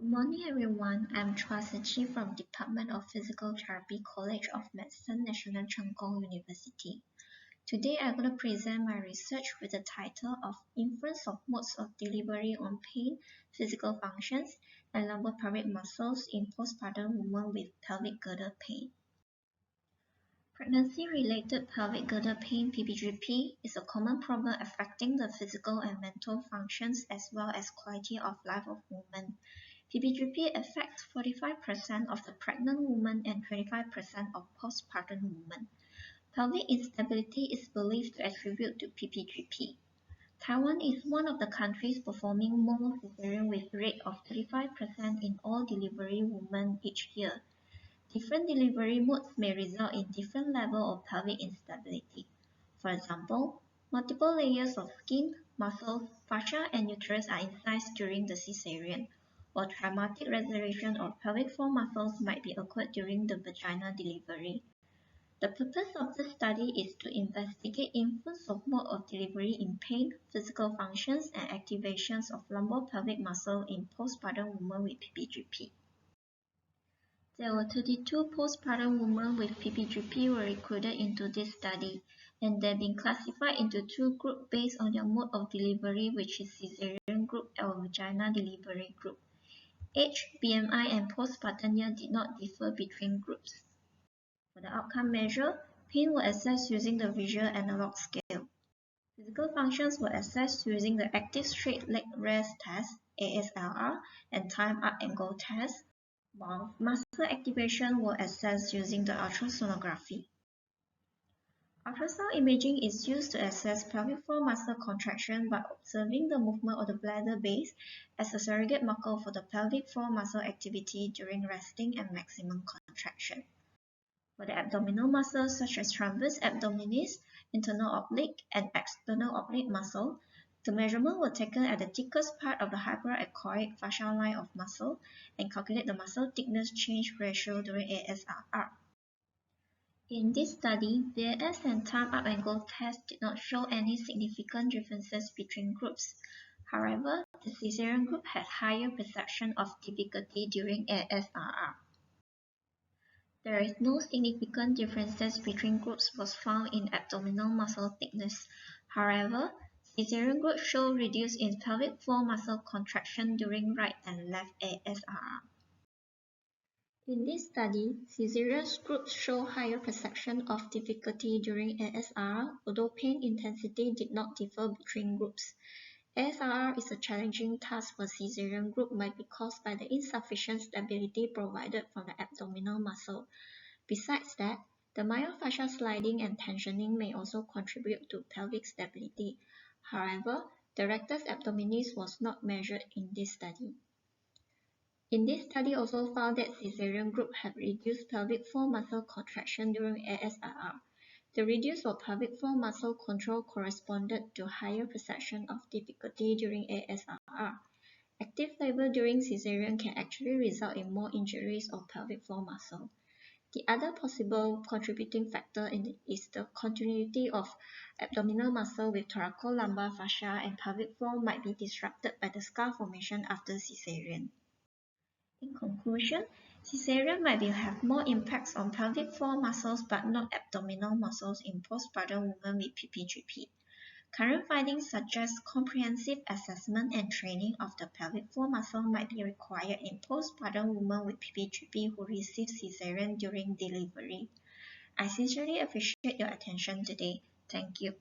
Good morning everyone, I'm诗綺from Department of Physical Therapy, College of Medicine, National Cheng Kung University. Today I'm going to present my research with the title of Influence of Modes of Delivery on Pain, Physical Functions, and Lumbar pelvic muscles in postpartum women with pelvic girdle pain. Pregnancy-related pelvic girdle pain (PPGP) is a common problem affecting the physical and mental functions as well as quality of life of women. PPGP affects 45% of the pregnant women and 25% of postpartum women. Pelvic instability is believed to attribute to PPGP. Taiwan is one of the countries performing more cesarean with rate of 35% in all delivery women each year. Different delivery modes may result in different level of pelvic instability. For example, multiple layers of skin, muscles, fascia, and uterus are incised during the cesarean, or traumatic reservation of pelvic floor muscles might be occurred during the vaginal delivery. The purpose of this study is to investigate influence of mode of delivery in pain, physical functions, and activations of lumbar pelvic muscle in postpartum women with PPGP. There were 32 postpartum women with PPGP were recruited into this study, and they've been classified into two groups based on their mode of delivery, which is cesarean group or vaginal delivery group. Age, BMI, and postpartum year did not differ between groups. For the outcome measure, pain was assessed using the visual analog scale. Physical functions were assessed using the active straight leg rest test, ASLR, and time up and go test, while muscle activation were assessed using the ultrasonography. Ultrasound imaging is used to assess pelvic floor muscle contraction by observing the movement of the bladder base as a surrogate marker for the pelvic floor muscle activity during resting and maximum contraction. For the abdominal muscles such as transverse abdominis, internal oblique, and external oblique muscle, the measurements were taken at the thickest part of the hyperechoic fascial line of muscle and calculate the muscle thickness change ratio during ASRR. In this study, VAS and time up and go tests did not show any significant differences between groups. However, the cesarean group had higher perception of difficulty during ASRR. There is no significant differences between groups was found in abdominal muscle thickness. However, cesarean group show reduced in pelvic floor muscle contraction during right and left ASRR. In this study, cesarean groups show higher perception of difficulty during ASRR, although pain intensity did not differ between groups. ASRR is a challenging task for cesarean group might be caused by the insufficient stability provided from the abdominal muscle. Besides that, the myofascial sliding and tensioning may also contribute to pelvic stability. However, the rectus abdominis was not measured in this study. In this study also found that cesarean group had reduced pelvic floor muscle contraction during ASRR. The reduce of pelvic floor muscle control corresponded to higher perception of difficulty during ASRR. Active labor during cesarean can actually result in more injuries of pelvic floor muscle. The other possible contributing factor is the continuity of abdominal muscle with thoracolumbar fascia and pelvic floor might be disrupted by the scar formation after cesarean. In conclusion, cesarean might have more impacts on pelvic floor muscles but not abdominal muscles in postpartum women with PPGP. Current findings suggest comprehensive assessment and training of the pelvic floor muscle might be required in postpartum women with PPGP who receive cesarean during delivery. I sincerely appreciate your attention today. Thank you.